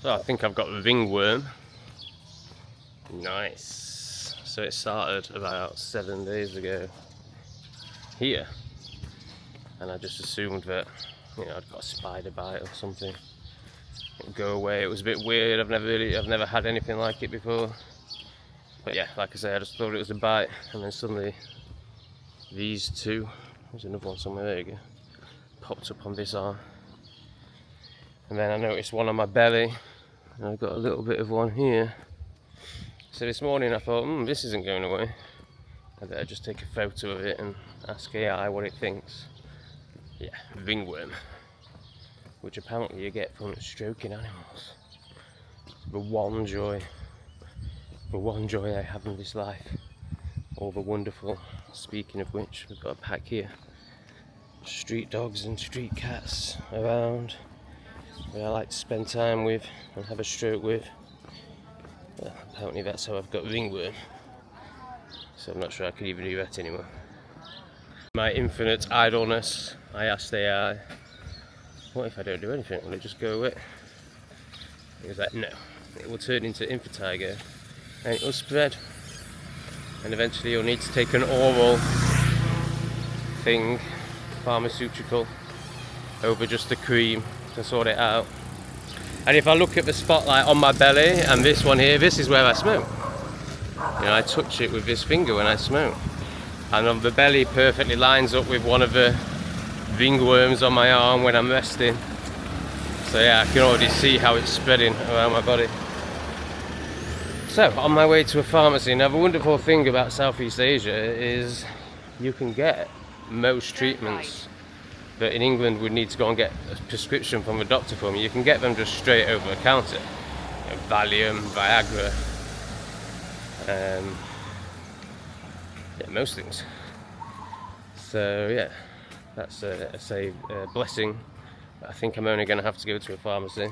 So I think I've got ringworm. Nice. So it started about 7 days ago here, and I just assumed that, you know, I'd got a spider bite or something. It'd go away. It was a bit weird. I've never had anything like it before. But yeah, like I say, I just thought it was a bite, and then suddenly these two, there's another one somewhere, there you go, popped up on this arm. And then I noticed one on my belly, and I've got a little bit of one here. So this morning I thought, this isn't going away. I better just take a photo of it and ask AI what it thinks. Yeah, ringworm, which apparently you get from stroking animals. The one joy I have in this life. All the wonderful. Speaking of which, we've got a pack here. Street dogs and street cats around, that I like to spend time with and have a stroke with. Well, apparently that's how I've got ringworm. So I'm not sure I could even do that anymore. My infinite idleness, I asked AI, what if I don't do anything? Will it just go away? He was like, no, it will turn into impetigo and it will spread. And eventually you'll need to take an oral thing, pharmaceutical, over just the cream to sort it out. And if I look at the spotlight on my belly and this one here, this is where I smoke. You know, I touch it with this finger when I smoke. And on the belly perfectly lines up with one of the ringworms on my arm when I'm resting. So yeah, I can already see how it's spreading around my body. So, on my way to a pharmacy. Now the wonderful thing about Southeast Asia is you can get most treatments that in England would need to go and get a prescription from a doctor for me. You can get them just straight over the counter. You know, Valium, Viagra, yeah, most things. So yeah, that's a blessing. But I think I'm only going to have to go to a pharmacy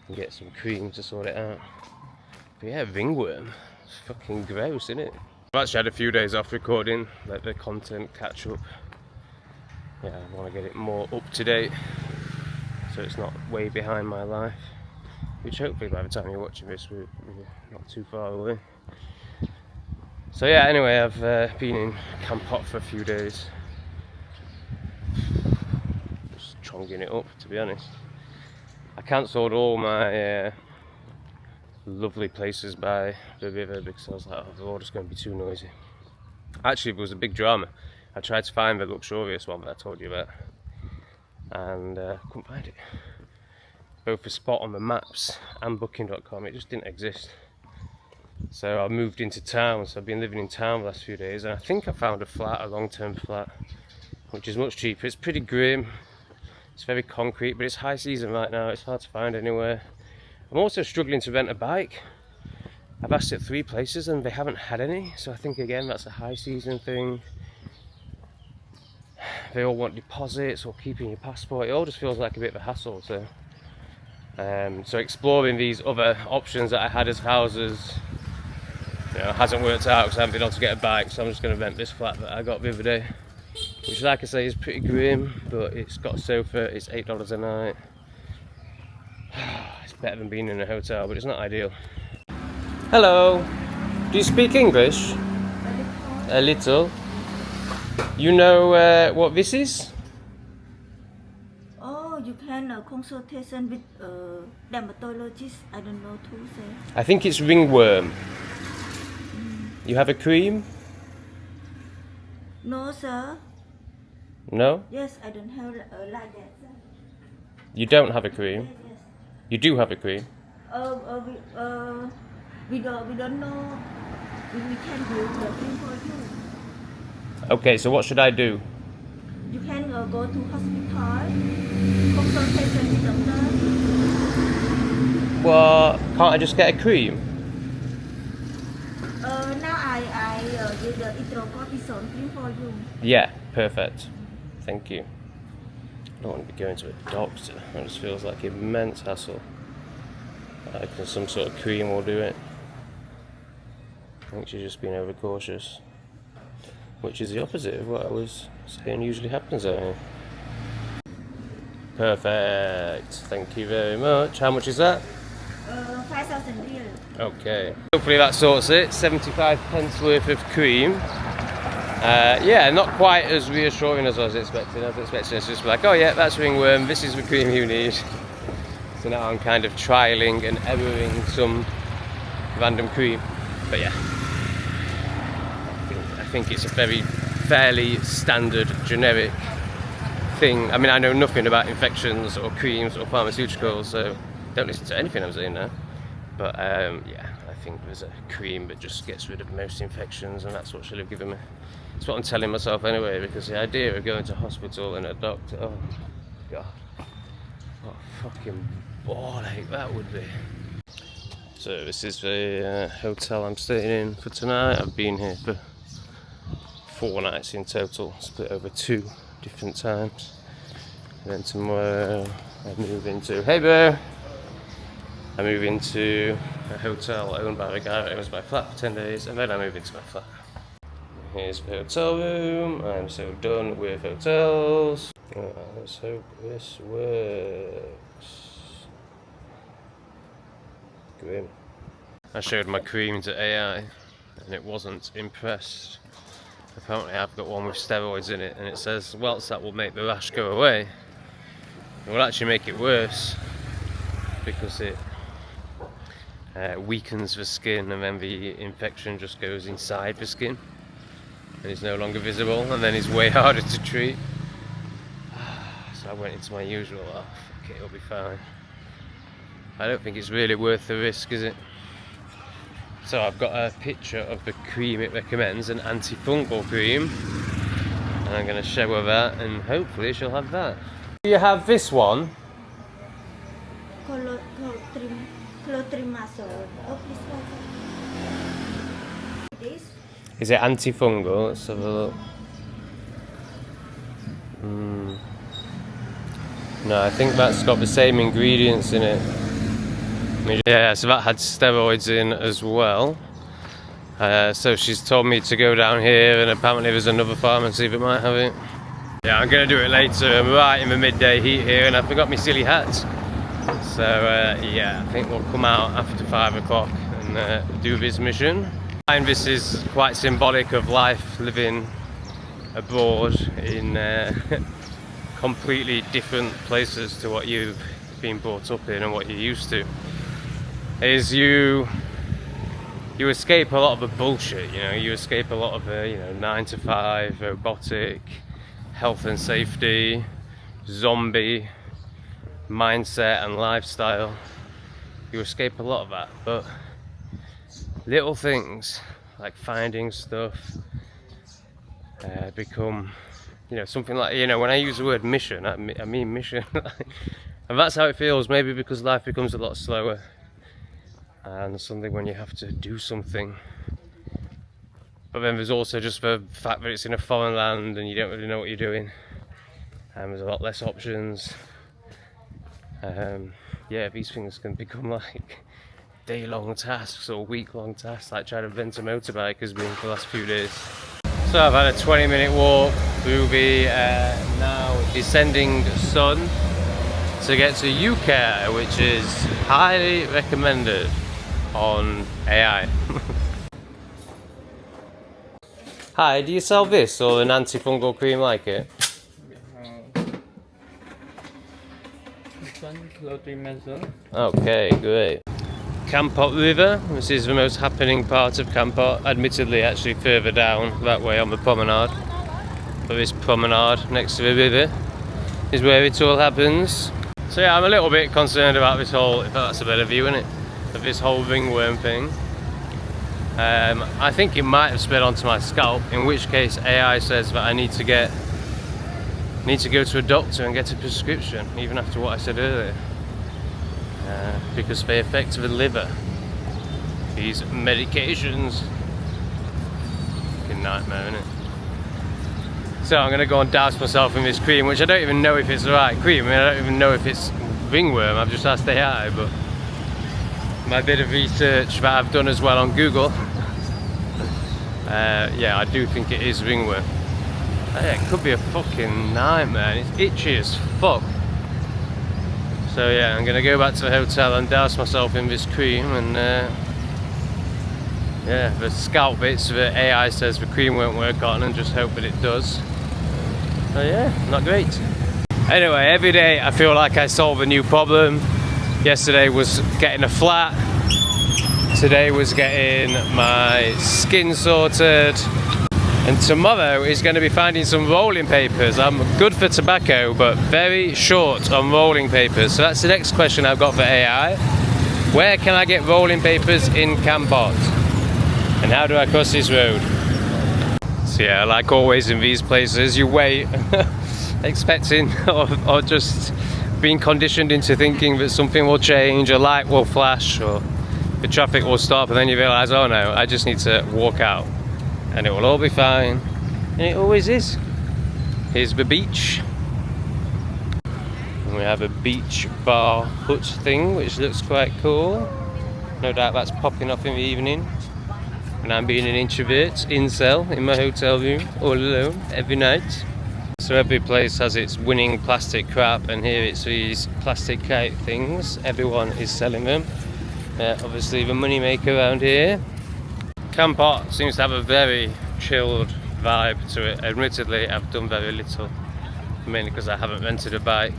and get some cream to sort it out. But yeah, ringworm. It's fucking gross, isn't it? I've actually had a few days off recording, let the content catch up. Yeah, I want to get it more up to date, so it's not way behind my life. Which hopefully by the time you're watching this, we're not too far away. So yeah, anyway, I've been in Kampot for a few days. Just chonging it up, to be honest. I cancelled all my lovely places by the river because I was like, oh, they're all just going to be too noisy. Actually, it was a big drama. I tried to find the luxurious one that I told you about, and couldn't find it. Both the spot on the maps and booking.com, it just didn't exist. So I moved into town, so I've been living in town the last few days, and I think I found a flat, a long-term flat, which is much cheaper. It's pretty grim, it's very concrete, but it's high season right now, it's hard to find anywhere. I'm also struggling to rent a bike. I've asked at 3 places and they haven't had any, so I think again that's a high season thing. They all want deposits or keeping your passport. It all just feels like a bit of a hassle. So exploring these other options that I had as houses, you know, hasn't worked out because I haven't been able to get a bike. So I'm just going to rent this flat that I got the other day, which, like I say, is pretty grim, but it's got a sofa. It's $8 a night. It's better than being in a hotel, but it's not ideal. Hello. Do you speak English? A little. You know what this is? Oh, you can consultation with dermatologist. I don't know to say. I think it's ringworm. You have a cream? No, sir. No? Yes, I don't have like that, sir. You don't have a cream? Yes. You do have a cream? We don't know. We can do the thing for you. Okay, so what should I do? You can go to hospital, consultation with doctor. Well, can't I just get a cream? Now I do the hydrocortisone cream for you. Yeah, perfect. Thank you. I don't want to be going to a doctor. It just feels like immense hassle. I reckon some sort of cream will do it. I think she's just being overcautious. Which is the opposite of what I was saying usually happens out here. Perfect. Thank you very much. How much is that? Okay. Hopefully that sorts it. 75 pence worth of cream. Yeah, not quite as reassuring as I was expecting. I was expecting it's just like, oh yeah, that's ringworm, this is the cream you need. So now I'm kind of trialing and erroring some random cream. But yeah, I think it's a fairly standard, generic thing. I mean, I know nothing about infections or creams or pharmaceuticals, so don't listen to anything I'm saying now. But yeah, I think there's a cream that just gets rid of most infections, and that's what she'll have given me. That's what I'm telling myself anyway, because the idea of going to hospital and a doctor, oh god, what a fucking ball-ache that would be. So this is the hotel I'm staying in for tonight. I've been here for 4 nights in total, split over 2 different times. And then tomorrow I move into, hey bro! I move into a hotel owned by the guy that owns my flat for 10 days, and then I move into my flat. Here's the hotel room. I'm so done with hotels. Let's hope this works. Grim. I showed my cream to AI and it wasn't impressed. Apparently I've got one with steroids in it, and it says, whilst that will make the rash go away, it will actually make it worse because it weakens the skin, and then the infection just goes inside the skin and it's no longer visible, and then it's way harder to treat. So I went into my usual, oh fuck it, it'll be fine. I don't think it's really worth the risk, is it? So I've got a picture of the cream it recommends, an antifungal cream, and I'm going to show her that, and hopefully she'll have that. Do you have this one? Clotrimazole. Oh, this. Is it antifungal? Let's have a look. No, I think that's got the same ingredients in it. Yeah, so that had steroids in as well. So she's told me to go down here, and apparently there's another pharmacy that might have it. Yeah, I'm gonna do it later. I'm right in the midday heat here, and I forgot my silly hat. So yeah, I think we'll come out after 5 o'clock and do this mission. And this is quite symbolic of life living abroad in completely different places to what you've been brought up in and what you're used to. Is you escape a lot of the bullshit, you know, you escape a lot of the, you know, 9 to 5, robotic, health and safety, zombie mindset and lifestyle. You escape a lot of that, but little things like finding stuff become, you know, something like, you know, when I use the word mission, I mean mission. And that's how it feels, maybe because life becomes a lot slower, and something when you have to do something. But then there's also just the fact that it's in a foreign land and you don't really know what you're doing, and there's a lot less options. Yeah, these things can become like day-long tasks or week-long tasks, like trying to rent a motorbike has been for the last few days. So I've had a 20-minute walk through the now descending sun to get to UK, which is highly recommended on AI. Hi, do you sell this or an antifungal cream like it? This one, clotrimazole. Okay, great. Kampot River, this is the most happening part of Kampot, admittedly actually further down that way on the promenade. But this promenade next to the river is where it all happens. So yeah, I'm a little bit concerned about this whole, if that's a better view, isn't it? Of this whole ringworm thing. I think it might have spread onto my scalp, in which case AI says that I need to go to a doctor and get a prescription, even after what I said earlier. Because they affect the liver. These medications. Fucking nightmare, isn't it? So I'm gonna go and douse myself in this cream, which I don't even know if it's the right cream. I mean, I don't even know if it's ringworm. I've just asked AI, but my bit of research that I've done as well on Google, yeah, I do think it is ringworm. Yeah, it could be a fucking nightmare. It's itchy as fuck. So yeah, I'm gonna go back to the hotel and douse myself in this cream and yeah, the scalp bits that AI says the cream won't work on, and just hope that it does. So yeah, not great. Anyway, every day I feel like I solve a new problem. Yesterday was getting a flat. Today was getting my skin sorted. And tomorrow is going to be finding some rolling papers. I'm good for tobacco, but very short on rolling papers. So that's the next question I've got for AI. Where can I get rolling papers in Kampot? And how do I cross this road? So yeah, like always in these places, you wait, expecting or just being conditioned into thinking that something will change, a light will flash, or the traffic will stop, and then you realise, oh no, I just need to walk out and it will all be fine. And it always is. Here's the beach. And we have a beach bar hut thing, which looks quite cool. No doubt that's popping off in the evening. And I'm being an introvert, incel, in my hotel room, all alone, every night. So every place has its winning plastic crap, and here it's these plastic kite things. Everyone is selling them. Obviously the money maker around here. Kampot seems to have a very chilled vibe to it. Admittedly, I've done very little, mainly because I haven't rented a bike.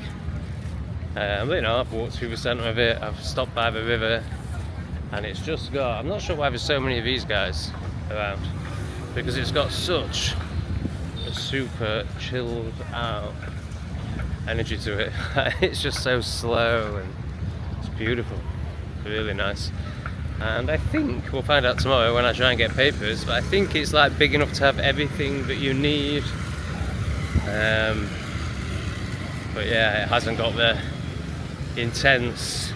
But you know, I've walked through the centre of it, I've stopped by the river, and it's just got, I'm not sure why there's so many of these guys around, because it's got such a super chilled out energy to it. It's just so slow and it's beautiful, really nice. And I think we'll find out tomorrow when I try and get papers, but I think it's like big enough to have everything that you need. But yeah, it hasn't got the intensity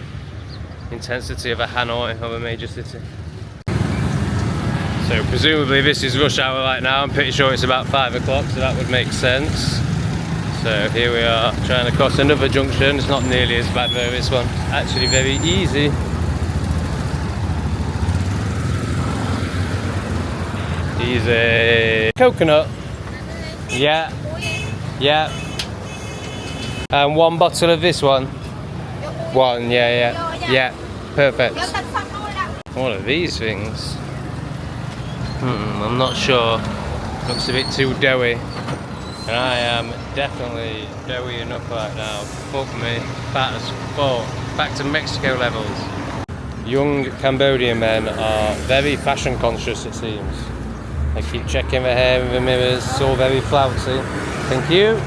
of a Hanoi or a major city. So presumably this is rush hour right now. I'm pretty sure it's about 5 o'clock, so that would make sense. So here we are trying to cross another junction. It's not nearly as bad though, this one. Actually very easy. Easy. Coconut. Yeah. Yeah. And 1 bottle of this one. 1, yeah. Yeah, perfect. What are these things? I'm not sure. Looks a bit too doughy. And I am definitely doughy enough right now. Fuck me. Fat as fuck. Back to Mexico levels. Young Cambodian men are very fashion conscious, it seems. They keep checking their hair in the mirrors. It's all very flouncy. Thank you.